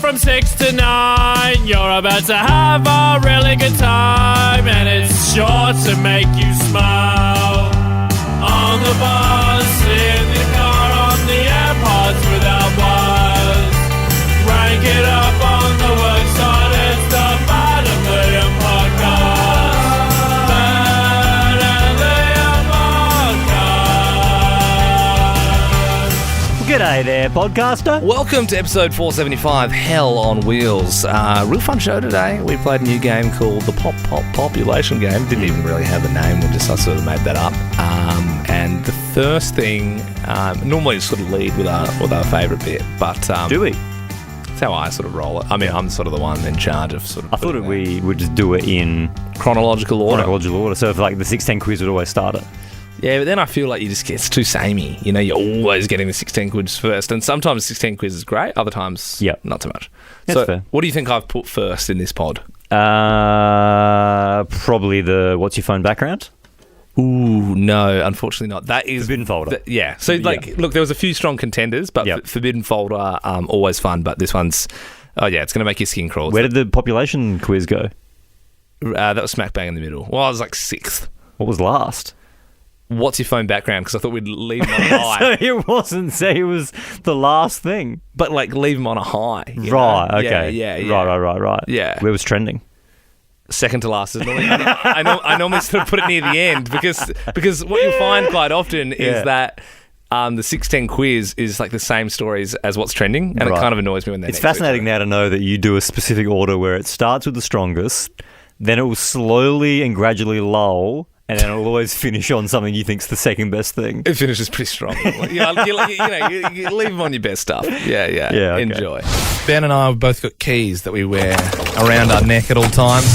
from 6 to 9. You're about to have a really good time, and it's sure to make you smile. On the bus, in the car, on the AirPods without wires. Rank it up on the worksite, it's the Bad and Liam podcast. Bad and Liam podcast. G'day there, podcaster. Welcome to episode 475, Hell on Wheels. Real fun show today. We played a new game called the Population Game. Didn't even really have a name, I sort of made that up. And the first thing, normally sort of lead with our favourite bit, but Do we? that's how I sort of roll it. I mean, I'm sort of the one in charge of sort of. I thought we would just do it in chronological order. So if like the 610 quiz would always start it. Yeah, but then I feel like you just get, it's too samey. You know, you're always getting the 16 quiz first. And sometimes 16 quiz is great, other times not so much. That's so fair. What do you think I've put first in this pod? Probably the what's your phone background? Ooh, no, unfortunately not. That is Forbidden folder. Yeah. So, look, there was a few strong contenders, but Forbidden folder, always fun. But this one's, it's going to make your skin crawl. Where did the population quiz go? That was smack bang in the middle. Well, I was like sixth. What was last? What's your phone background? Because I thought we'd leave them on a high. So it wasn't. Say it was the last thing. But like leave them on a high. Right. know? Okay. Yeah. Right. Yeah. Where was trending? Second to last is normally. I normally sort of put it near the end because what you'll find quite often is that the 610 quiz is like the same stories as what's trending, and it kind of annoys me when they're It's fascinating now to know that you do a specific order where it starts with the strongest, then it will slowly and gradually lull, and then it'll always finish on something you think's the second best thing. It finishes pretty strong. you leave them on your best stuff. Yeah. Okay. Enjoy. Ben and I have both got keys that we wear around our neck at all times.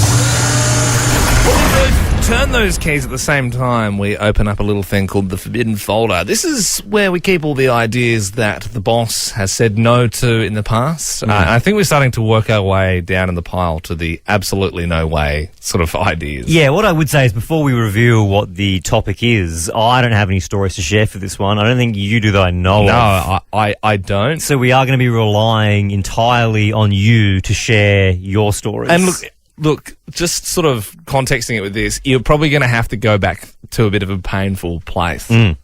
When we both turn those keys at the same time, we open up a little thing called the Forbidden folder. This is where we keep all the ideas that the boss has said no to in the past. I think we're starting to work our way down in the pile to the absolutely no way sort of ideas. Yeah, what I would say is before we reveal what the topic is, I don't have any stories to share for this one. I don't think you do that I know of. No, I don't. So we are going to be relying entirely on you to share your stories. And look, just sort of contexting it with this, you're probably going to have to go back to a bit of a painful place. You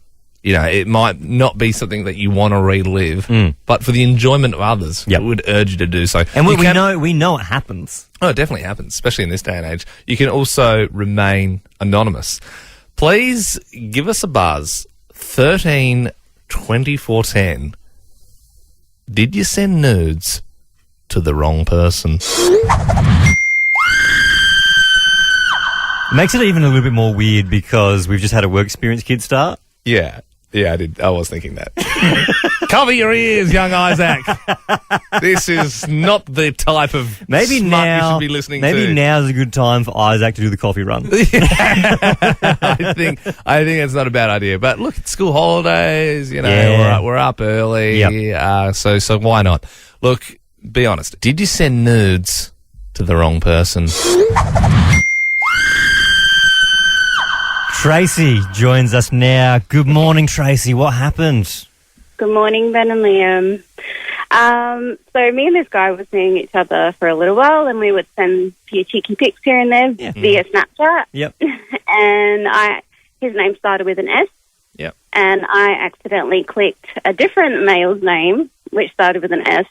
know, it might not be something that you want to relive, but for the enjoyment of others, I would urge you to do so. And we know it happens. Oh, it definitely happens, especially in this day and age. You can also remain anonymous. Please give us a buzz, 13 24 10. Did you send nudes to the wrong person? Makes it even a little bit more weird because we've just had a work experience kid start. Yeah, I did. I was thinking that. Cover your ears, young Isaac. This is not the type of smut you should be listening to. Maybe now's a good time for Isaac to do the coffee run. I think it's not a bad idea. But look, it's school holidays. You know, we're up early. So why not? Look, be honest. Did you send nudes to the wrong person? Tracy joins us now. Good morning, Tracy. What happened? Good morning, Ben and Liam. So me and this guy were seeing each other for a little while, and we would send a few cheeky pics here and there via Snapchat. Yep. And his name started with an S. Yep. And I accidentally clicked a different male's name, which started with an S,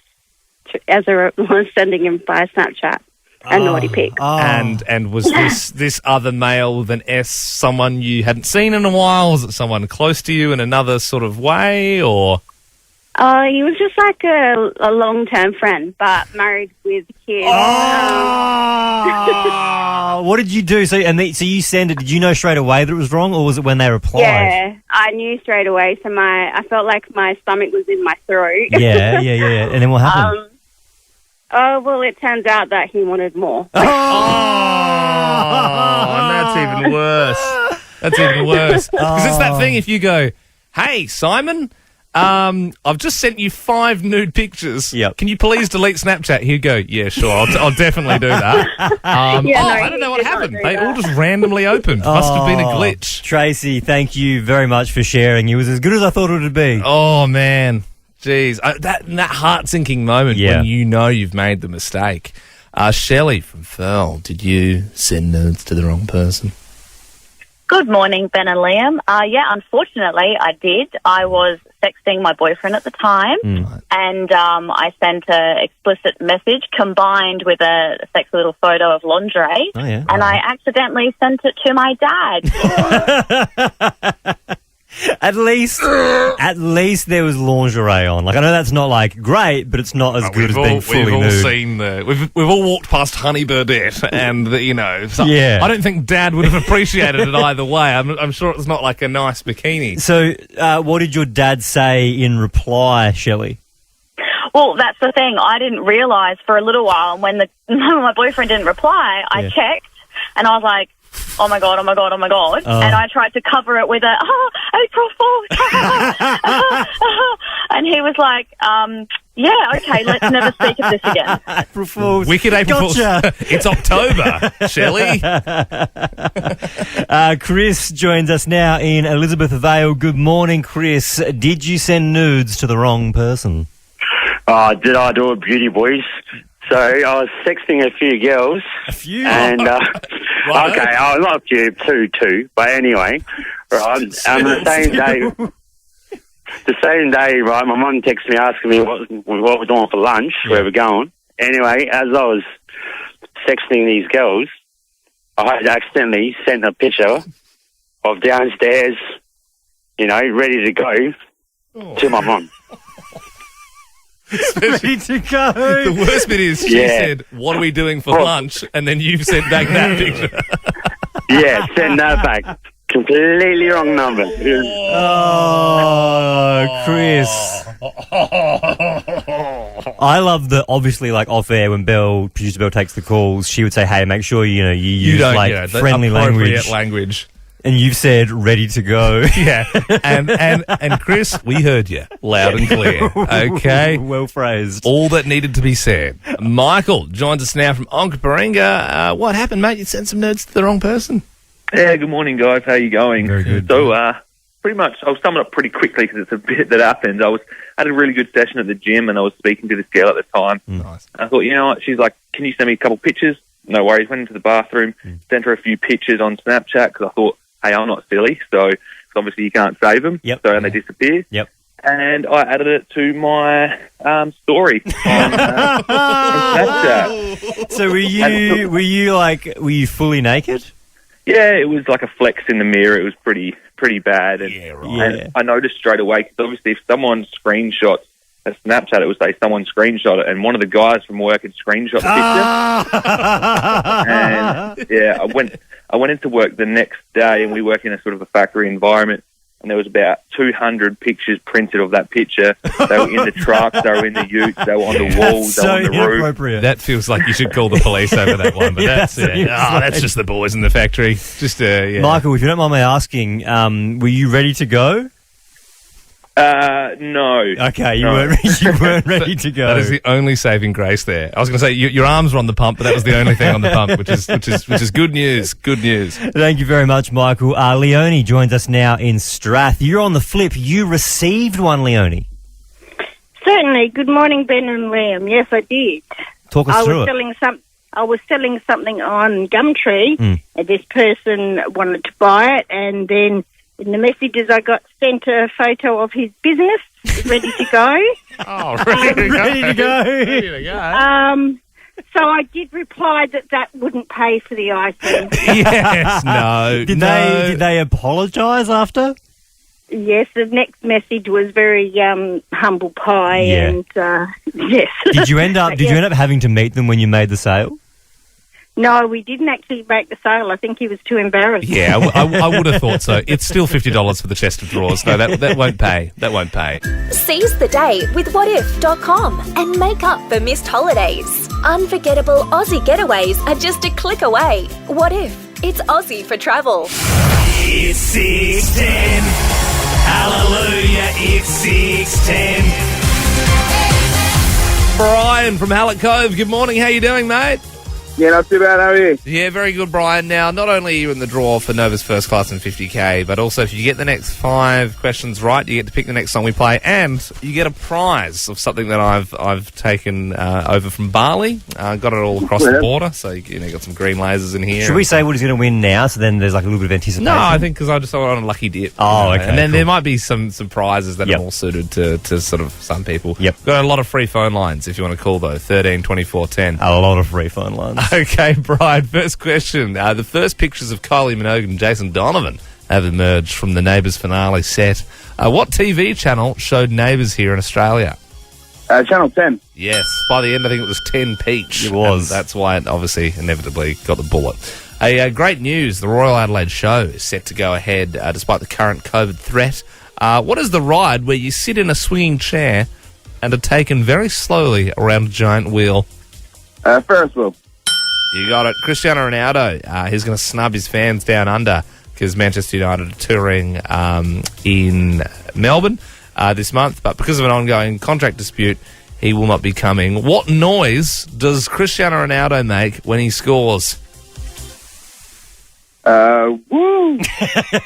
as I was sending him by Snapchat. A naughty pic. And was this other male with an S someone you hadn't seen in a while? Was it someone close to you in another sort of way, or? He was just like a long-term friend, but married with kids. What did you do? So you sent it. Did you know straight away that it was wrong, or was it when they replied? Yeah, I knew straight away. So I felt like my stomach was in my throat. Yeah. And then what happened? Well, it turns out that he wanted more. And that's even worse. Because it's that thing if you go, hey, Simon, I've just sent you 5 nude pictures. Yep. Can you please delete Snapchat? He'd go, yeah, sure, I'll definitely do that. I don't know what happened. They all just randomly opened. Must have been a glitch. Tracy, thank you very much for sharing. It was as good as I thought it would be. Oh, man. Jeez. That heart-sinking moment Yeah. when you know you've made the mistake. Shelley from Firle, did you send nudes to the wrong person? Good morning, Ben and Liam. Yeah, unfortunately, I did. I was texting my boyfriend at the time, and I sent an explicit message combined with a sexy little photo of lingerie, and I accidentally sent it to my dad. At least there was lingerie on. Like, I know that's not like great, but it's not as good as being fully We've all nude. seen we've all walked past Honey Burdette, and so Yeah. I don't think Dad would have appreciated it either way. I'm sure it's not like a nice bikini. So, what did your dad say in reply, Shelley? Well, that's the thing. I didn't realise for a little while, and when my boyfriend didn't reply, I checked, and I was like, oh my God. And I tried to cover it with April Fool's. And he was like, yeah, okay, let's never speak of this again. April Fools. Wicked April Gotcha. Fools. It's October, Shelley. Chris joins us now in Elizabeth Vale. Good morning, Chris. Did you send nudes to the wrong person? Did I do it, beauty boys? So I was texting a few girls. A few? And, Right. okay, not a few, two. But anyway, right, the same day, right, my mum texted me asking me what we're doing for lunch, where we're going. Anyway, as I was texting these girls, I had accidentally sent a picture of downstairs, ready to go to my mum. Ready to go. The worst bit is she said, what are we doing for lunch? And then you sent back that picture. Yeah, send that back. Completely wrong number. Oh, Chris. I love that, obviously, like, off-air, when producer Belle takes the calls, she would say, hey, make sure, you use, like, friendly language. And you've said, ready to go. Yeah. And Chris, we heard you loud and clear. Okay. Well phrased. All that needed to be said. Michael joins us now from Pics. What happened, mate? You sent some nudes to the wrong person. Yeah, good morning, guys. How you going? Very good. So, pretty much, I'll sum it up pretty quickly because it's a bit that happened. I had a really good session at the gym, and I was speaking to this girl at the time. Nice. I thought, you know what? She's like, can you send me a couple pictures? No worries. Went into the bathroom, sent her a few pictures on Snapchat because I thought, hey, I'm not silly, so obviously you can't save them. Yep. So, and they disappear. Yep. And I added it to my story on Snapchat. So were you fully naked? Yeah, it was like a flex in the mirror. It was pretty bad. And, and I noticed straight away, because obviously if someone screenshots a Snapchat, it would say someone screenshot it, and one of the guys from work had screenshot the picture. And yeah, I went into work the next day, and we work in a sort of a factory environment, and there was about 200 pictures printed of that picture. They were in the trucks, they were in the utes, they were on the walls, they were on the roof. Inappropriate. That feels like you should call the police over that one, but that's it. That's just the boys in the factory. Just Michael, if you don't mind me asking, were you ready to go? No. Okay, you No. weren't ready to go. That is the only saving grace there. I was going to say your arms were on the pump, but that was the only thing on the pump, which is good news. Good news. Thank you very much, Michael. Leonie joins us now in Strath. You're on the flip. You received one, Leonie. Certainly. Good morning, Ben and Liam. Yes, I did. Talk us through it. I was selling something on Gumtree, and this person wanted to buy it, and then in the messages I got sent a photo of his business, ready to go. Oh, ready to go. So I did reply that wouldn't pay for the item. Yes, no. Did they apologise after? Yes, the next message was very humble pie, Yeah. and yes. Did you end up having to meet them when you made the sale? No, we didn't actually make the sale. I think he was too embarrassed. Yeah, I would have thought so. It's still $50 for the chest of drawers. No, that won't pay. That won't pay. Seize the day with whatif.com and make up for missed holidays. Unforgettable Aussie getaways are just a click away. What if? It's Aussie for travel. It's 6:10. Hallelujah, it's 6:10. Brian from Hallett Cove. Good morning. How you doing, mate? Yeah, not too bad. How are you? Yeah, very good, Brian. Now, not only are you in the draw for Nova's First Class and 50K, but also if you get the next 5 questions right, you get to pick the next song we play, and you get a prize of something that I've taken over from Bali. Got it all across the border, so you got some green lasers in here. Should we say what he's going to win now, so then there's like a little bit of anticipation? No, I think because I just saw it on a lucky dip. Oh, okay. And then cool. there might be some prizes that are more suited to sort of some people. Yep. Got a lot of free phone lines if you want to call, though. 13 24 10. A lot of free phone lines. Okay, Brian, first question. The first pictures of Kylie Minogue and Jason Donovan have emerged from the Neighbours finale set. What TV channel showed Neighbours here in Australia? Channel 10. Yes. By the end, I think it was 10 peach. It was. And that's why it obviously inevitably got the bullet. Great news. The Royal Adelaide Show is set to go ahead despite the current COVID threat. What is the ride where you sit in a swinging chair and are taken very slowly around a giant wheel? Ferris wheel. You got it. Cristiano Ronaldo, he's going to snub his fans down under because Manchester United are touring in Melbourne this month, but because of an ongoing contract dispute, he will not be coming. What noise does Cristiano Ronaldo make when he scores? Woo!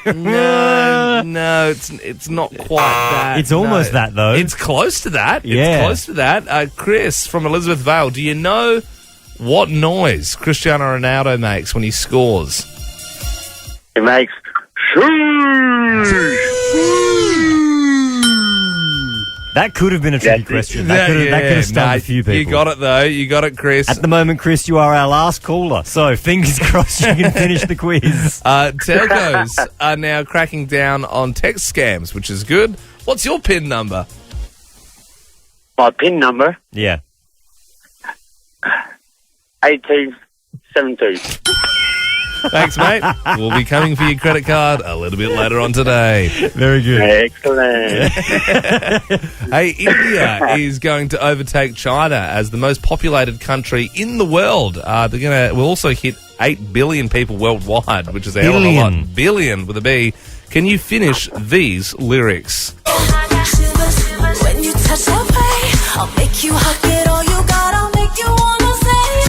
No, it's not quite that. It's almost that, though. It's close to that. Yeah. It's close to that. Chris from Elizabeth Vale, do you know what noise Cristiano Ronaldo makes when he scores? It makes That could have been a tricky question. That could have stumped a few people. You got it, though. You got it, Chris. At the moment, Chris, you are our last caller. So, fingers crossed you can finish the quiz. Telcos are now cracking down on text scams, which is good. What's your PIN number? My PIN number, Yeah. 8272. Thanks, mate. We'll be coming for your credit card a little bit later on today. Very good. Excellent. Hey, India is going to overtake China as the most populated country in the world. We'll also hit 8 billion people worldwide, which is a hell of a lot. Billion with a B. Can you finish these lyrics? When you touch that way, I'll make you hug it all you got, I'll make you wanna say.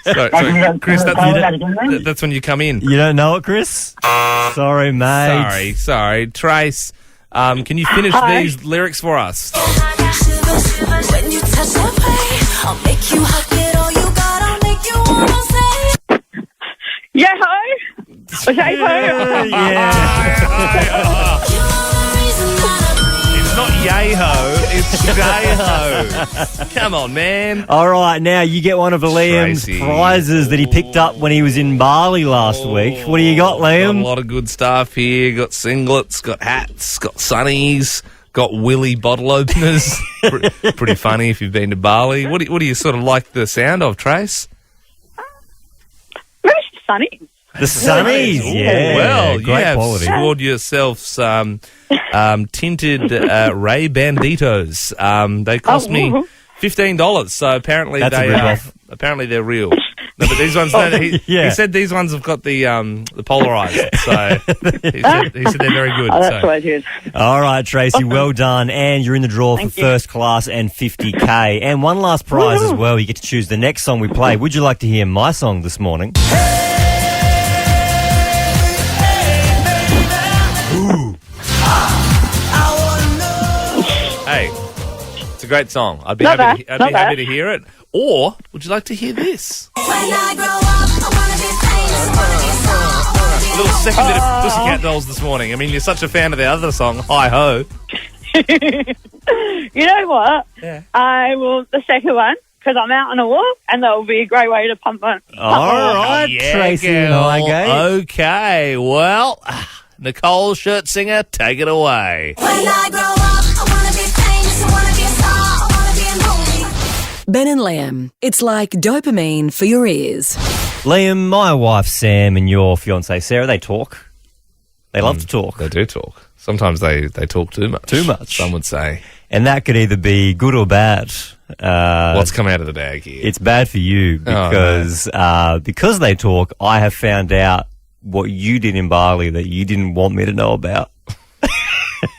Sorry, Chris, that's when you come in. You don't know it, Chris? Sorry, mate. Sorry. Trace, can you finish these lyrics for us? When you touch that way, I'll make you hug it all you got, I'll make you wanna say. Yo-ho! Yo-ho! Yeah. It's not yay-ho, it's jay-ho. Come on, man. All right, now you get one of Liam's Tracy. prizes that he picked up when he was in Bali last week. What do you got, Got a Liam? lot of good stuff here. Got singlets, got hats, got sunnies, got Willy bottle openers. Pretty funny if you've been to Bali. What do you sort of like the sound of, Trace? Where's Sunny? The Sunnies, yeah. Well, you great have quality. scored yourself some tinted Ray Banditos. They cost me $15, so apparently That's a rip-off. apparently they're real. No, but these ones, he said these ones have got the polarized, so he said they're very good. Oh, that's what it is. All right, Tracy, well done. And you're in the draw for First Class and 50K. And one last prize as well. You get to choose the next song we play. Would you like to hear my song this morning? Hey, it's a great song. I'd be Not happy bad. to hear it. Or would you like to hear this? When I grow up, I wanna be famous, I wanna be a star, I wanna be a Little second bit of Pussycat Dolls this morning. I mean, you're such a fan of the other song, Hi Ho. You know what? Yeah. I will, the second one, because I'm out on a walk, and that will be a great way to pump on. All right, Yeah, Tracy and girl. Highgate. Okay, well, Nicole Schertzinger, take it away. When I grow up, I wanna be famous, I wanna be a star, I wanna be a movie. Ben and Liam, it's like dopamine for your ears. Liam, my wife Sam and your fiancée Sarah, they talk. They love to talk. They do talk. Sometimes they talk too much. Too much. Some would say. And that could either be good or bad. What's come out of the bag here? It's bad for you because they talk, I have found out what you did in Bali that you didn't want me to know about.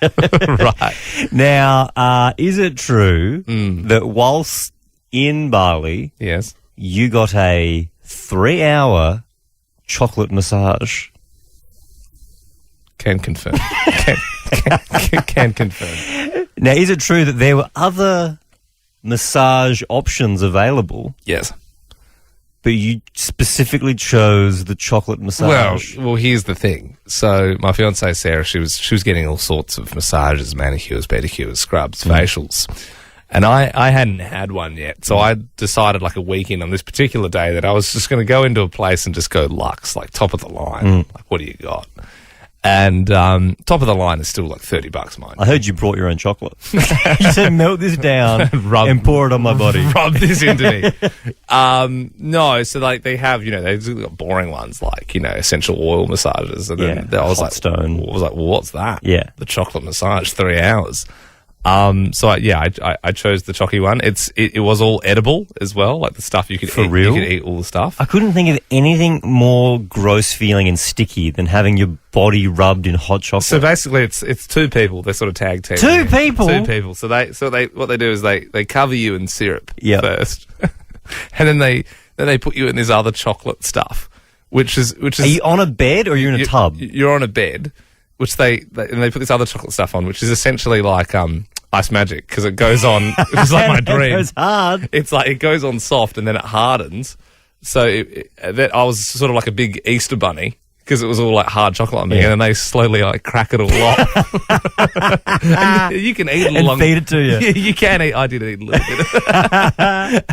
Right. Now, is it true that whilst in Bali, Yes. you got a 3-hour chocolate massage? Can confirm. Can confirm. Now, is it true that there were other massage options available, Yes. but you specifically chose the chocolate massage? Well, here's the thing. So my fiancée Sarah, she was getting all sorts of massages, manicures, pedicures, scrubs, facials. And I hadn't had one yet. So I decided like a weekend on this particular day that I was just going to go into a place and just go luxe, like top of the line. Like, what do you got? And top of the line is still like $30, mind. I heard you brought your own chocolate. You said melt this down and pour it on my body. Rub this into me. No, so like they have, they've got boring ones like, essential oil massages. And then I was hot like, stone. well, what's that? Yeah. The chocolate massage, 3 hours. So I chose the chocky one. It was all edible as well, like the stuff you could For eat. real? You could eat all the stuff. I couldn't think of anything more gross feeling and sticky than having your body rubbed in hot chocolate. So basically, it's two people. They're sort of tag team. Two people? Two people. So what they do is they cover you in syrup Yep. first, and then they put you in this other chocolate stuff, which is. Are you on a bed or are you in a tub? You're on a bed, which they put this other chocolate stuff on, which is essentially like ice magic because it goes on. It's like my dream. It goes hard. It's like it goes on soft and then it hardens. So I was sort of like a big Easter bunny because it was all like hard chocolate on me, and then they slowly like crack it all off. And you can eat it And along. feed it to you. Yeah, you can eat. I did eat a little bit.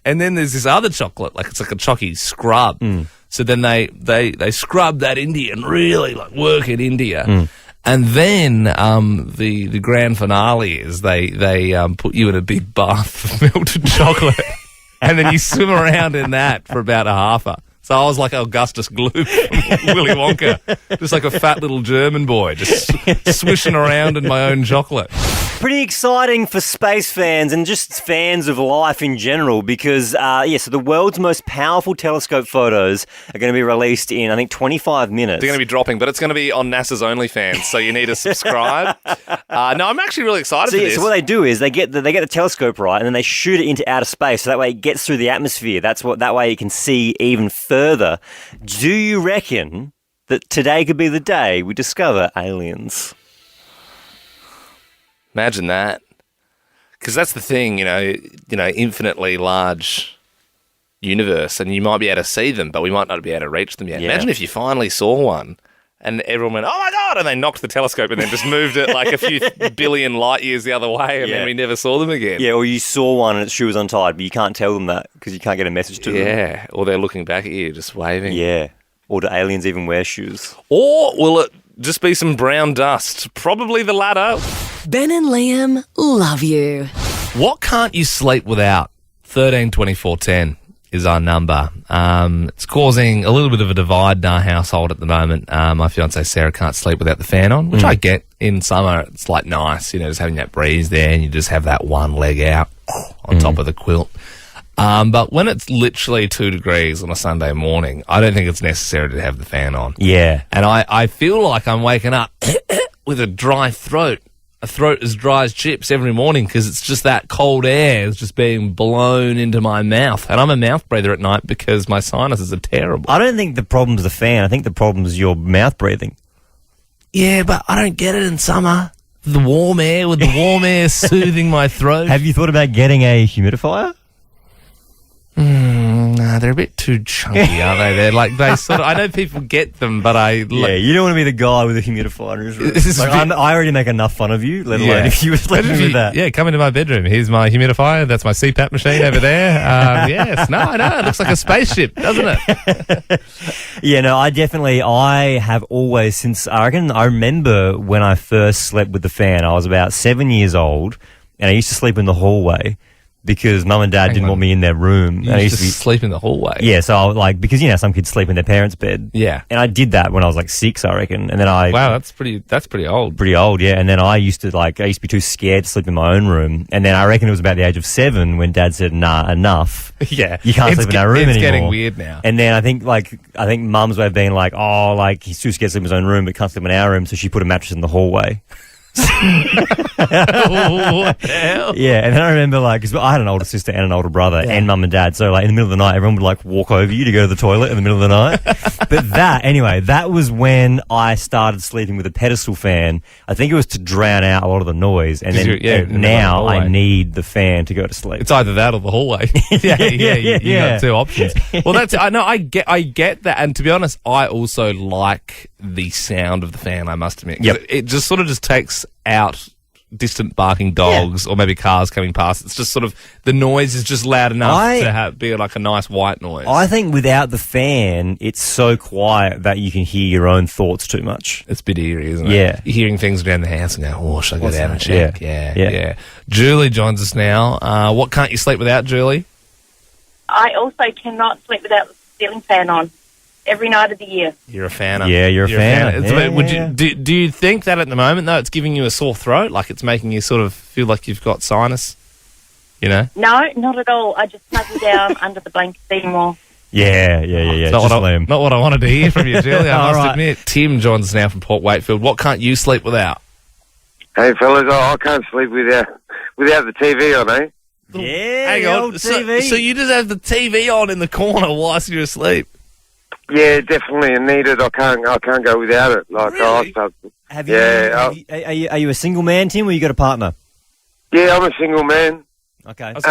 and then there's this other chocolate, like it's like a chocky scrub. So then they scrub that India and really like work it India. And then the grand finale is they put you in a big bath of melted chocolate, and then you swim around in that for about a halfer. So I was like Augustus Gloop from Willy Wonka, just like a fat little German boy, just swishing around in my own chocolate. Pretty exciting for space fans and just fans of life in general because, so the world's most powerful telescope photos are going to be released in, I think, 25 minutes. They're going to be dropping, but it's going to be on NASA's OnlyFans, so you need to subscribe. No, I'm actually really excited for this. So what they do is they get the telescope right, and then they shoot it into outer space, so that way it gets through the atmosphere. That way you can see even further. Do you reckon that today could be the day we discover aliens? Imagine that. Because that's the thing, infinitely large universe, and you might be able to see them, but we might not be able to reach them yet. Yeah. Imagine if you finally saw one, and everyone went, oh my God, and they knocked the telescope and then just moved it like a few billion light years the other way, and then we never saw them again. Yeah, or you saw one and its shoe was untied, but you can't tell them that because you can't get a message to them. Yeah, or they're looking back at you, just waving. Yeah. Or do aliens even wear shoes? Or will it just be some brown dust? Probably the latter. Ben and Liam love you. What can't you sleep without? 13 24 10 is our number. It's causing a little bit of a divide in our household at the moment. My fiancée Sarah can't sleep without the fan on, which I get. In summer, it's like nice, just having that breeze there, and you just have that one leg out on top of the quilt. But when it's literally 2 degrees on a Sunday morning, I don't think it's necessary to have the fan on. Yeah. And I feel like I'm waking up with a dry throat. A throat as dry as chips every morning because it's just that cold air is just being blown into my mouth. And I'm a mouth breather at night because my sinuses are terrible. I don't think the problem's the fan. I think the problem's your mouth breathing. Yeah, but I don't get it in summer. The warm air, with the warm air soothing my throat. Have you thought about getting a humidifier? Nah, they're a bit too chunky, aren't they? They're like, they sort of, I know people get them, but Yeah, you don't want to be the guy with a humidifier in his room. This is Like, I already make enough fun of you, let alone if you were sleeping with that. Yeah, come into my bedroom. Here's my humidifier. That's my CPAP machine over there. Yes, no, it looks like a spaceship, doesn't it? Yeah, no, I have always, since I remember when I first slept with the fan, I was about 7 years old, and I used to sleep in the hallway because mum and dad didn't want me in their room. You And I used to sleep in the hallway. Yeah, so I was like, because some kids sleep in their parents' bed. Yeah. And I did that when I was like 6, I reckon. And then Wow, that's pretty old. Pretty old, yeah. And then I used to be too scared to sleep in my own room. And then I reckon it was about the age of 7 when Dad said, "Nah, enough. Yeah. You can't sleep in our room anymore." It's getting weird now. And then I think Mum's way of being like, "Oh, like he's too scared to sleep in his own room, but can't sleep in our room," so she put a mattress in the hallway. What the hell? Yeah, and then I remember because I had an older sister and an older brother and mum and dad, so in the middle of the night everyone would walk over you to go to the toilet in the middle of the night. But that was when I started sleeping with a pedestal fan. I think it was to drown out a lot of the noise, and then now I need the fan to go to sleep. It's either that or the hallway. You got two options. Well, I get that, and to be honest, I also like the sound of the fan, I must admit. Yep. It just sort of just takes out distant barking dogs or maybe cars coming past. It's just sort of, the noise is just loud enough to be like a nice white noise. I think without the fan, it's so quiet that you can hear your own thoughts too much. It's a bit eerie, isn't it? Yeah. You're hearing things around the house and go, "Oh, should I go down and that? check?" Yeah. Julie joins us now. What can't you sleep without, Julie? I also cannot sleep without the ceiling fan on every night of the year. You're a fan. Yeah, you're a fan. Do you think that at the moment, though, it's giving you a sore throat? Like it's making you sort of feel like you've got sinus? You know? No, not at all. I just snuggle down under the blanket even more. Yeah. Not what I wanted to hear from you, Julie, I must admit. Tim joins us now from Port Wakefield. What can't you sleep without? Hey, fellas, I can't sleep without the TV on, eh? Yeah, hang on. TV. So you just have the TV on in the corner whilst you're asleep? Yeah, definitely, and needed. I can't go without it. Really? Are you a single man, Tim, or you got a partner? Yeah, I'm a single man. Okay. I was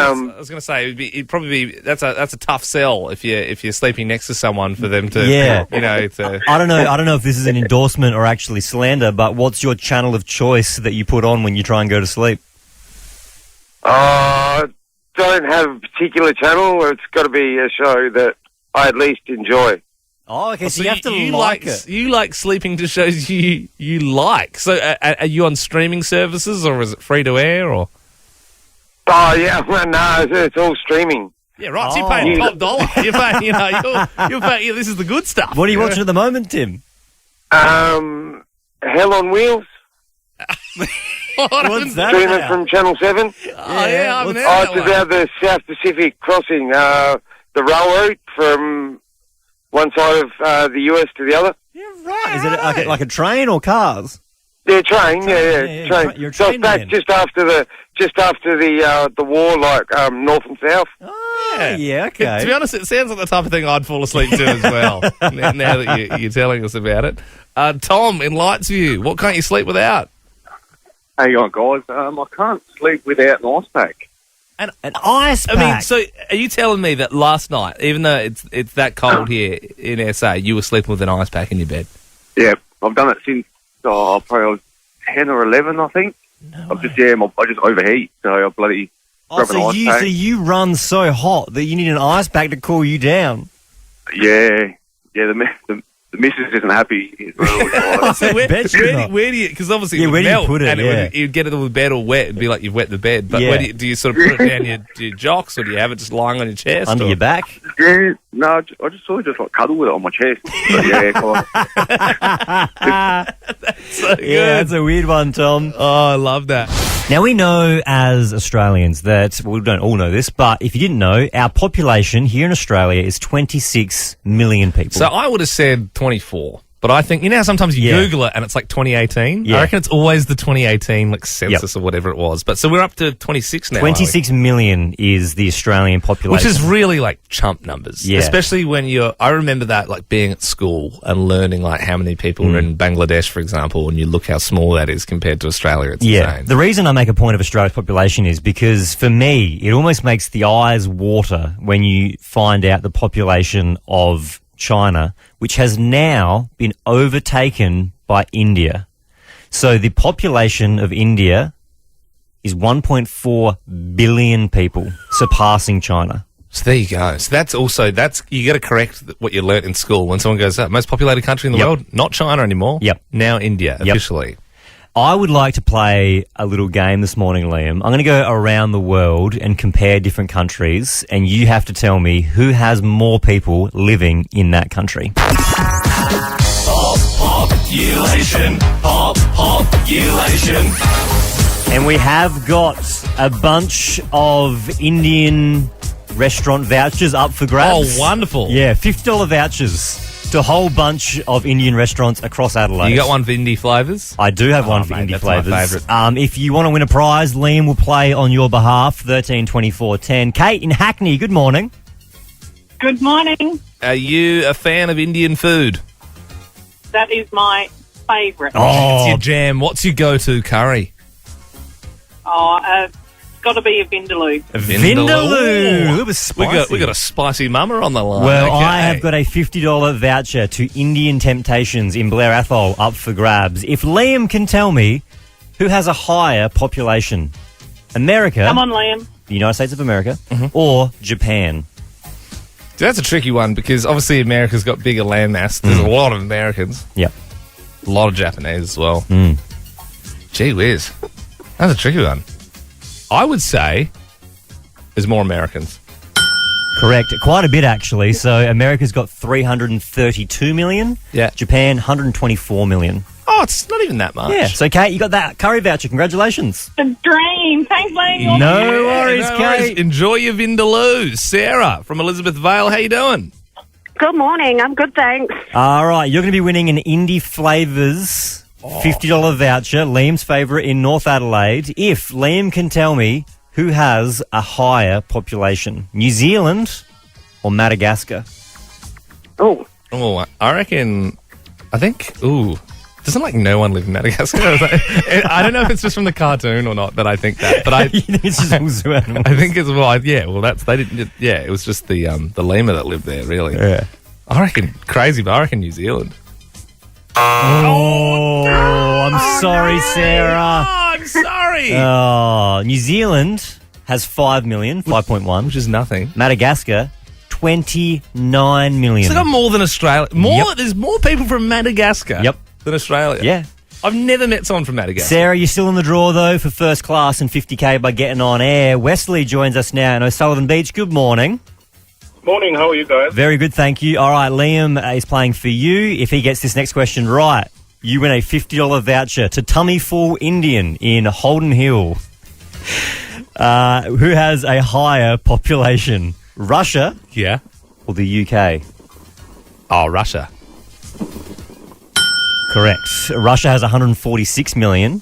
going to say it'd probably be that's a tough sell if you're sleeping next to someone for them to I don't know if this is an endorsement or actually slander, but what's your channel of choice that you put on when you try and go to sleep? Don't have a particular channel. It's got to be a show that I at least enjoy. Oh, okay. So you have to it. You like sleeping to shows you like. So are you on streaming services or is it free to air or? Oh yeah, no, it's all streaming. Yeah, right. So you're paying top dollar. You're paying, you're paying. This is the good stuff. What are you watching at the moment, Tim? Hell on Wheels. What's that? Streaming from Channel 7. I haven't heard it's about the South Pacific crossing, the railroad from one side of the US to the other. Yeah, right. Is it like a train or cars? Yeah, train. Yeah, train. You're a so train it's back man. just after the war, like North and South. Oh, yeah, okay. To be honest, it sounds like the type of thing I'd fall asleep to as well. now that you're telling us about it, Tom in Lightsview, what can't you sleep without? How you going, guys? I can't sleep without an ice pack. An ice pack? I mean, so are you telling me that last night, even though it's that cold here in SA, you were sleeping with an ice pack in your bed? Yeah, I've done it since probably I was 10 or 11, I think. I just overheat, so I bloody grab an ice pack. So you run so hot that you need an ice pack to cool you down? Yeah, the missus isn't happy. So where do you? Because obviously it would melt, you put it? And you'd get it in the bed all wet. It'd be like you've wet the bed. But where do you sort of put it down your jocks, or do you have it just lying on your chest? Under your back? Yeah, no, I just sort of just like cuddle with it on my chest. But yeah, That's so good. Yeah, that's a weird one, Tom. Oh, I love that. Now, we know as Australians that, we don't all know this, but if you didn't know, our population here in Australia is 26 million people. So I would have said 24. But I think, how sometimes you Google it and it's like 2018? Yeah. I reckon it's always the 2018 census or whatever it was. But so we're up to 26 now. 26 million is the Australian population. Which is really like chump numbers. Yeah. Especially when I remember that like being at school and learning like how many people are in Bangladesh, for example, and you look how small that is compared to Australia. It's insane. The reason I make a point of Australia's population is because for me, it almost makes the eyes water when you find out the population of China, which has now been overtaken by India. So the population of India is 1.4 billion people, surpassing China. So there you go. So you got to correct what you learnt in school when someone goes, most populated country in the world, not China anymore. Yep. Now India, officially. I would like to play a little game this morning, Liam. I'm going to go around the world and compare different countries, and you have to tell me who has more people living in that country. Population. And we have got a bunch of Indian restaurant vouchers up for grabs. Oh, wonderful. Yeah, $50 vouchers to a whole bunch of Indian restaurants across Adelaide. You got one for indie flavours? I do have one for mate, indie that's my flavours. favourite. If you want to win a prize, Liam will play on your behalf, 13 24 10. Kate in Hackney, good morning. Good morning. Are you a fan of Indian food? That is my favourite. Oh, it's your jam. What's your go-to curry? It's got to be a vindaloo. Vindaloo. It was spicy. We got a spicy mama on the line. Well, Okay. I have got a $50 voucher to Indian Temptations in Blair Athol up for grabs. If Liam can tell me who has a higher population, America, Come on, Liam. the United States of America, or Japan? See, that's a tricky one because obviously America's got bigger landmass. There's a lot of Americans. Yep. A lot of Japanese as well. Gee whiz. That's a tricky one. I would say there's more Americans. Correct. Quite a bit, actually. So America's got 332 million. Yeah. Japan, 124 million. Oh, it's not even that much. Yeah. So, Kate, you got that curry voucher. Congratulations. The dream. Thanks, Liam. No worries, No Kate. worries. Enjoy your Vindaloo. Sarah from Elizabeth Vale, how you doing? Good morning. I'm good, thanks. All right. You're going to be winning an Indie Flavours $50 voucher, Liam's favourite in North Adelaide. If Liam can tell me who has a higher population, New Zealand or Madagascar? Oh, I think, doesn't like no one live in Madagascar? I don't know if it's just from the cartoon or not, but I think that. But I think it's just also animals. I think it's it was just the lemur that lived there, really. Yeah. I reckon crazy, but I reckon New Zealand. Oh, I'm sorry, Sarah. I'm sorry. New Zealand has 5 million, 5.1. Which is nothing. Madagascar, 29 million. So they got more than Australia. There's more people from Madagascar than Australia. Yeah. I've never met someone from Madagascar. Sarah, you're still in the draw, though, for first class and 50K by getting on air. Wesley joins us now in O'Sullivan Beach. Good morning. Morning, how are you guys? Very good, thank you. All right, Liam is playing for you. If he gets this next question right, you win a $50 voucher to Tummy Full Indian in Holden Hill. Who has a higher population, Russia or the UK? Oh, Russia. Correct. Russia has 146 million.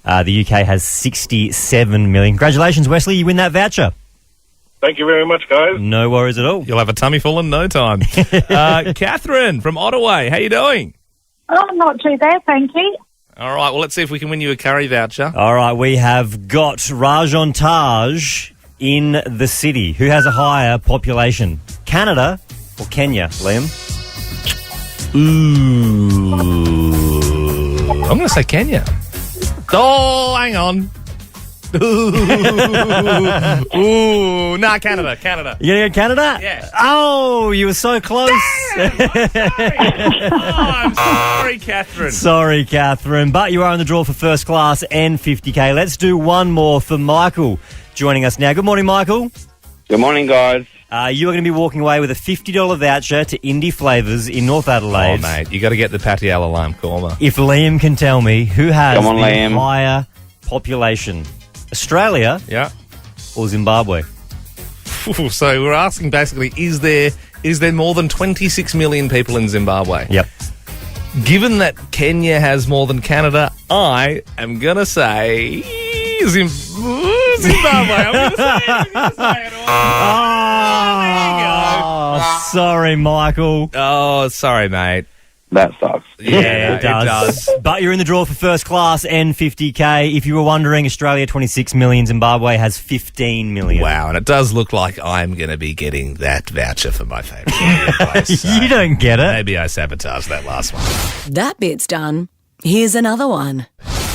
The UK has 67 million. Congratulations, Wesley. You win that voucher. Thank you very much, guys. No worries at all. You'll have a tummy full in no time. Catherine from Ottaway, how you doing? Oh, not too bad, thank you. All right, well, let's see if we can win you a curry voucher. All right, we have got Rajon Taj in the city. Who has a higher population, Canada or Kenya, Liam? I'm going to say Kenya. Oh, hang on. Canada. You gonna go Canada? Yeah. Oh, you were so close. I'm sorry, Catherine. Sorry, Catherine, but you are in the draw for first class and 50K. Let's do one more for Michael joining us now. Good morning, Michael. Good morning, guys. You are going to be walking away with a $50 voucher to Indie Flavours in North Adelaide. Oh, mate, you got to get the Patiala Lime Korma. If Liam can tell me who has Come on, the Liam. higher population, Australia or Zimbabwe? So we're asking basically, is there more than 26 million people in Zimbabwe? Yep. Given that Kenya has more than Canada, I am going to say Zimbabwe. I'm going to say it. Oh, sorry, Michael. Oh, sorry, mate. That sucks. Yeah, it does. But you're in the draw for first class and 50K. If you were wondering, Australia 26 million, Zimbabwe has 15 million. Wow, and it does look like I'm going to be getting that voucher for my favourite place. So you don't get it. Maybe I sabotaged that last one. That bit's done. Here's another one.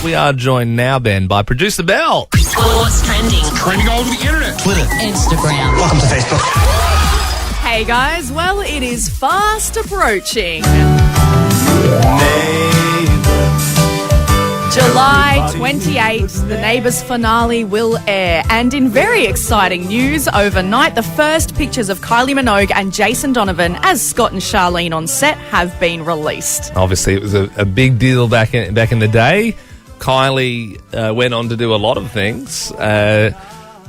We are joined now, Ben, by producer Belle. What's trending? Trending all over the internet. Twitter, Instagram. Welcome to Facebook. Hey guys, well, it is fast approaching. July 28, the Neighbours finale will air. And in very exciting news, overnight, the first pictures of Kylie Minogue and Jason Donovan as Scott and Charlene on set have been released. Obviously, it was a big deal back in the day. Kylie went on to do a lot of things.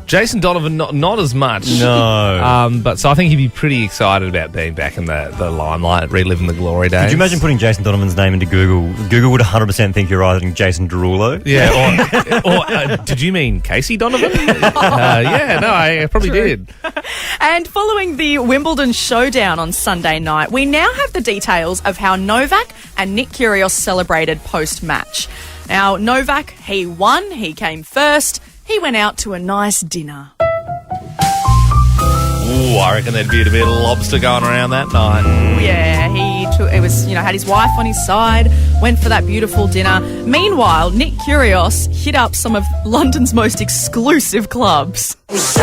Jason Donovan, not as much. No. But so I think he'd be pretty excited about being back in the limelight, reliving the glory days. Could you imagine putting Jason Donovan's name into Google? Google would 100% think you're either Jason Derulo. Yeah, or did you mean Casey Donovan? Yeah, no, I probably did. And following the Wimbledon showdown on Sunday night, we now have the details of how Novak and Nick Kyrgios celebrated post-match. Now, Novak, he won, he came first. He went out to a nice dinner. Ooh, I reckon there'd be a bit of lobster going around that night. Yeah, had his wife on his side, went for that beautiful dinner. Meanwhile, Nick Kyrgios hit up some of London's most exclusive clubs. With the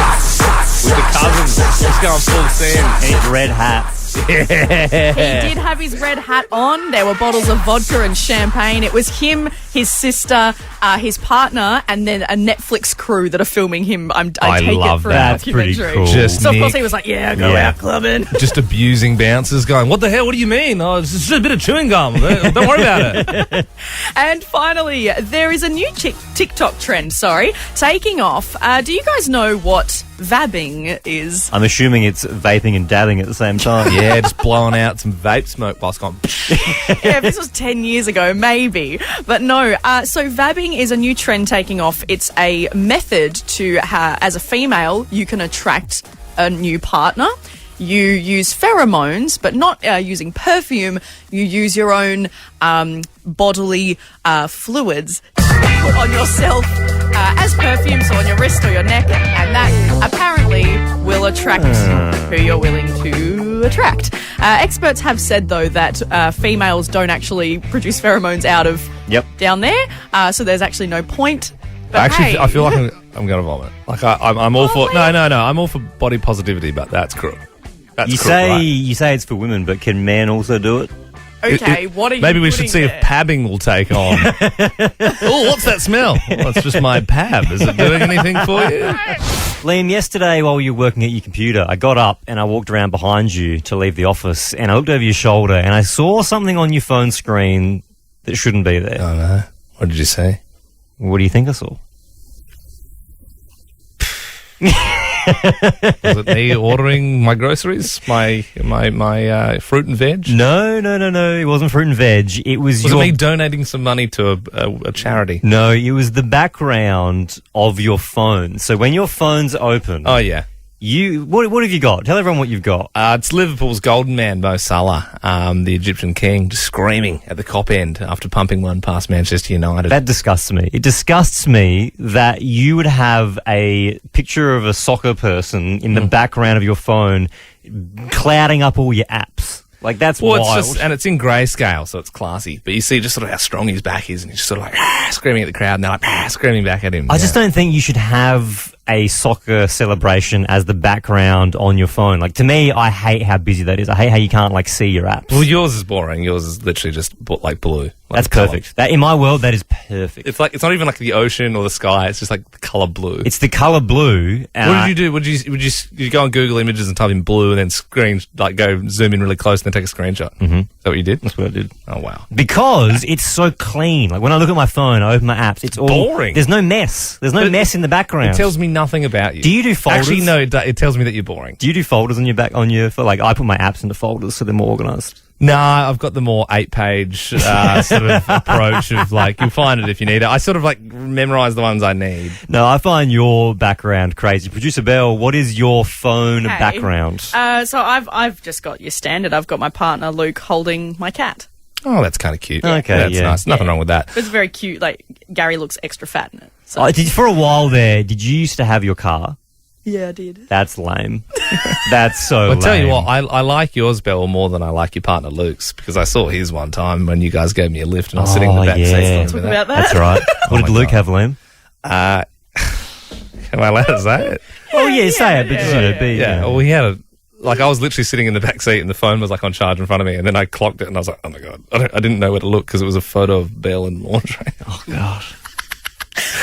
cousins, just going full send. His red hat. He did have his red hat on. There were bottles of vodka and champagne. It was him, his sister, his partner, and then a Netflix crew that are filming him. I take love it for that. a documentary. Pretty cool. Just So of Nick, course he was like, "Yeah, go out clubbing." just abusing bouncers, going, "What the hell? What do you mean? Oh, it's just a bit of chewing gum. Don't worry about it." And finally, there is a new TikTok trend. Taking off. Do you guys know what vabbing is? I'm assuming it's vaping and dabbing at the same time. Yeah, just blowing out some vape smoke whilst going. Yeah, if this was 10 years ago, maybe. But no, so vabbing is a new trend taking off. It's a method to, as a female, you can attract a new partner. You use pheromones, but not using perfume. You use your own bodily fluids to put on yourself as perfume, so on your wrist or your neck, and that apparently will attract who you're willing to attract. Experts have said, though, that females don't actually produce pheromones out of down there, so there's actually no point. But Actually, hey, I feel like I'm going to vomit. Like I'm all for no. I'm all for body positivity, but that's crook. You say it's for women, but can men also do it? Okay, what are you Maybe we should see there? if pabbing will take on. Oh, what's that smell? Well, it's just my pab. Is it doing anything for you? Liam, yesterday while you were working at your computer, I got up and I walked around behind you to leave the office, and I looked over your shoulder and I saw something on your phone screen that shouldn't be there. Oh, no. What did you say? What do you think I saw? Was it me ordering my groceries, my fruit and veg? No. It wasn't fruit and veg. It was it me donating some money to a charity? No, it was the background of your phone. So when your phone's open... Oh, yeah. What have you got? Tell everyone what you've got. It's Liverpool's golden man, Mo Salah, the Egyptian king, just screaming at the cop end after pumping one past Manchester United. That disgusts me. It disgusts me that you would have a picture of a soccer person in the background of your phone clouding up all your apps. Like, that's wild. And it's in grayscale, so it's classy. But you see just sort of how strong his back is, and he's just sort of like screaming at the crowd, and they're like screaming back at him. I just don't think you should have a soccer celebration as the background on your phone. Like, to me, I hate how busy that is. I hate how you can't, like, see your apps. Well, yours is boring. Yours is literally just like blue. That's perfect. That, in my world, that is perfect. It's like, it's not even like the ocean or the sky. It's just like the colour blue. It's the colour blue. What did you do? Would you go on Google Images and type in blue and then go zoom in really close and then take a screenshot? Mm-hmm. Is that what you did? That's what I did. Oh, wow. Because it's so clean. Like, when I look at my phone, I open my apps, it's all boring. There's no mess. There's no mess in the background. It tells me nothing about you. Do you do folders? Actually, no. It tells me that you're boring. Do you do folders on your phone? Like, I put my apps into folders so they're more organised. No, I've got the more 8-page sort of approach of like, you'll find it if you need it. I sort of like memorise the ones I need. No, I find your background crazy. Producer Belle, what is your phone background? So I've just got your standard. I've got my partner Luke holding my cat. Oh, that's kind of cute. Okay, that's nice. Nothing wrong with that. It's very cute. Like, Gary looks extra fat in it. So. For a while there, did you used to have your car? Yeah, I did. That's lame. That's so lame. I'll tell you what, I like yours, Belle, more than I like your partner Luke's, because I saw his one time when you guys gave me a lift and I was sitting in the back seat. Talk about that. That's right. What did Luke have, Liam? Am I allowed to say it? Oh, yeah, say it. But Well, he had I was literally sitting in the back seat and the phone was like on charge in front of me, and then I clocked it and I was like, oh my God. I didn't know where to look because it was a photo of Belle in lingerie. Oh, gosh.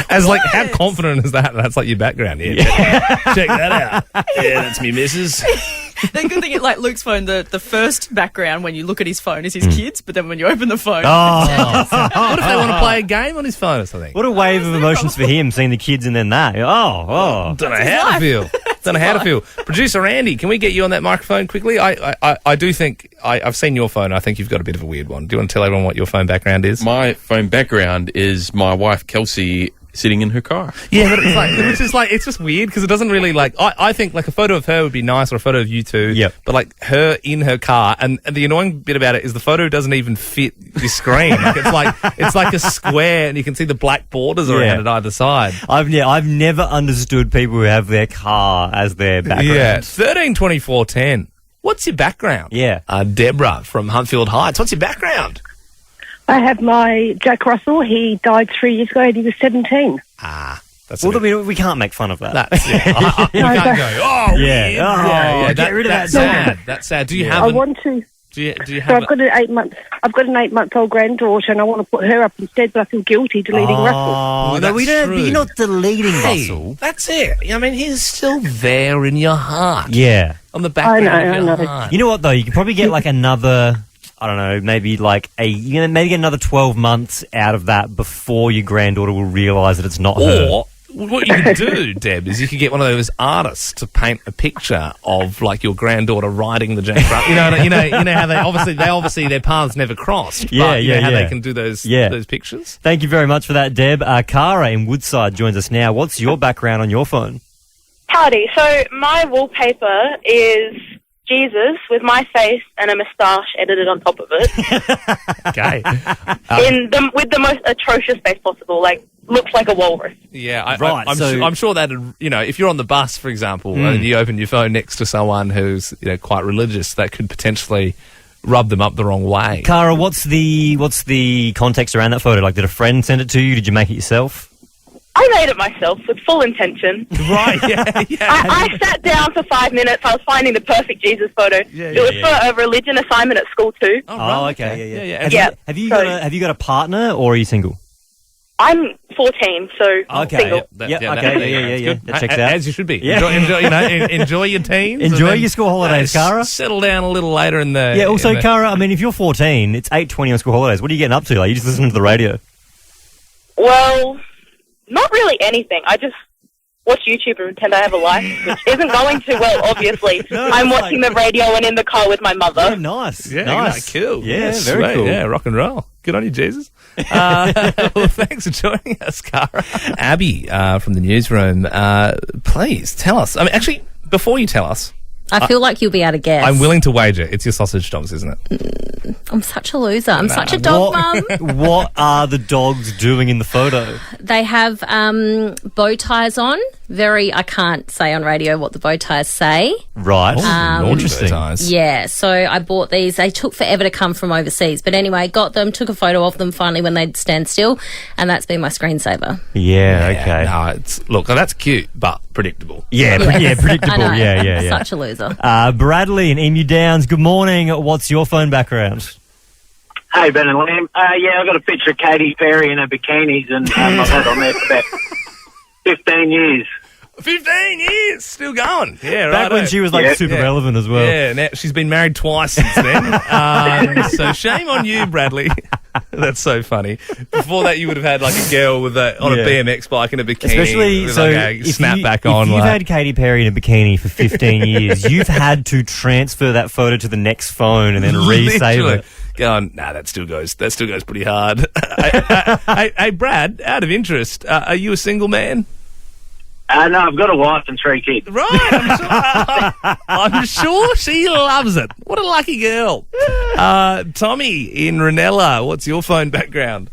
As like, how confident is that? That's like your background. Yeah. Check that out. Yeah, that's me, missus. The good thing is, like Luke's phone, the first background when you look at his phone is his kids, but then when you open the phone... What if they want to play a game on his phone or something? What a wave of emotions for him, seeing the kids and then that. Don't know how to feel. Don't know how to feel. Producer Andy, can we get you on that microphone quickly? I do think, I've seen your phone. I think you've got a bit of a weird one. Do you want to tell everyone what your phone background is? My phone background is my wife, Kelsey, sitting in her car. Yeah, but it's just weird because it doesn't really I think like a photo of her would be nice or a photo of you two. Yep. But like her in her car, and the annoying bit about it is the photo doesn't even fit the screen. It's like a square and you can see the black borders around it either side. I've never understood people who have their car as their background. Yeah. 13 24 10. What's your background? Yeah. Deborah from Huntfield Heights. What's your background? I have my Jack Russell. He died 3 years ago and he was 17. That's we can't make fun of that. We can't go, yeah. Get rid of that. That's sad. That's sad. Do you have I want to. Do you So have I've got an 8-month-old granddaughter, and I want to put her up instead, but I feel guilty deleting Russell. Oh, no, we don't. You're not deleting Russell. That's it. I mean, he's still there in your heart. Yeah. On the background of your heart. You know what though? You can probably get like another. I don't know, maybe like maybe get another 12 months out of that before your granddaughter will realise that it's not her. Or what you could do, Deb, is you could get one of those artists to paint a picture of like your granddaughter riding the Jack Russell. You know how they obviously their paths never crossed. Yeah, but you know how they can do those pictures. Thank you very much for that, Deb. Cara in Woodside joins us now. What's your background on your phone? Howdy. So my wallpaper is Jesus with my face and a moustache edited on top of it. Okay. With the most atrocious face possible, like looks like a walrus. Yeah, I'm sure that, if you're on the bus, for example, and you open your phone next to someone who's quite religious, that could potentially rub them up the wrong way. Cara, what's the context around that photo? Like, did a friend send it to you? Did you make it yourself? I made it myself with full intention. Right, yeah. I sat down for 5 minutes. I was finding the perfect Jesus photo. It was for a religion assignment at school too. Oh, okay. Yeah. Have you got a partner or are you single? I'm 14, so single. That checks out. As you should be. Yeah. Enjoy your teens. Enjoy your school holidays, Cara. Settle down a little later in the... Yeah, also, Cara, I mean, if you're 14, it's 8:20 on school holidays. What are you getting up to? Like, you just listen to the radio? Well, not really anything. I just watch YouTube and pretend I have a life, which isn't going too well, obviously. I'm watching the radio and in the car with my mother. Yeah, nice. Yeah, nice. Cool. Yeah, That's very sweet. cool. Yeah, rock and roll. Good on you, Jesus. Well, thanks for joining us, Cara. Abby from the newsroom, please tell us. I mean, actually, before you tell us, I feel like you'll be able to guess. I'm willing to wager it's your sausage dogs, isn't it? I'm such a loser. I'm such a dog mum. What are the dogs doing in the photo? They have bow ties on. I can't say on radio what the bow ties say. Right. Interesting. Yeah, so I bought these. They took forever to come from overseas. But anyway, got them, took a photo of them finally when they'd stand still, and that's been my screensaver. Yeah, okay. No, look, that's cute, but predictable. Yeah, predictable. I know. Yeah. Such a loser. Bradley in Emu Downs, good morning. What's your phone background? Hey, Ben and Liam. I got a picture of Katy Perry in her bikinis, and I've had on there for about 15 years. 15 years, still going. Yeah, right. Back when she was super relevant as well. Yeah, now she's been married twice since then. So shame on you, Bradley. That's so funny. Before that, you would have had like a girl with on a BMX bike in a bikini, especially with so like a snapback on. If you've had Katy Perry in a bikini for 15 years, you've had to transfer that photo to the next phone and then resave it. Going, that still goes pretty hard. Hey, Brad, out of interest, are you a single man? No, I've got a wife and 3 kids. Right, I'm sure she loves it. What a lucky girl. Tommy in Ranella, what's your phone background?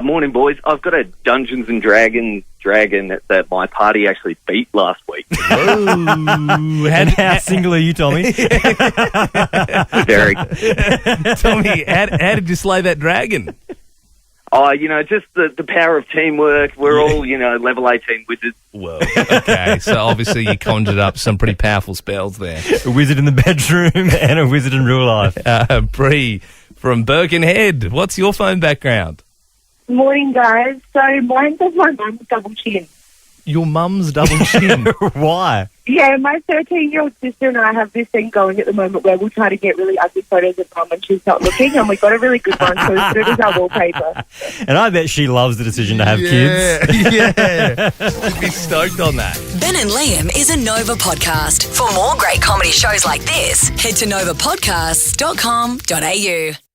Morning, boys. I've got a Dungeons and Dragons dragon that my party actually beat last week. Ooh, how single are you, Tommy? Very. Tommy, how did you slay that dragon? Oh, just the power of teamwork. We're all, level 18 wizards. Whoa. Okay, so obviously you conjured up some pretty powerful spells there. A wizard in the bedroom and a wizard in real life. Bree from Birkenhead, what's your phone background? Morning, guys. So mine says my mum's double chin. Your mum's double chin. Why? Yeah, my 13-year-old sister and I have this thing going at the moment where we'll try to get really ugly photos of mum when she's not looking, and we got a really good one, so we put it as our wallpaper. And I bet she loves the decision to have kids. Yeah. She'd be stoked on that. Ben and Liam is a Nova podcast. For more great comedy shows like this, head to novapodcasts.com.au.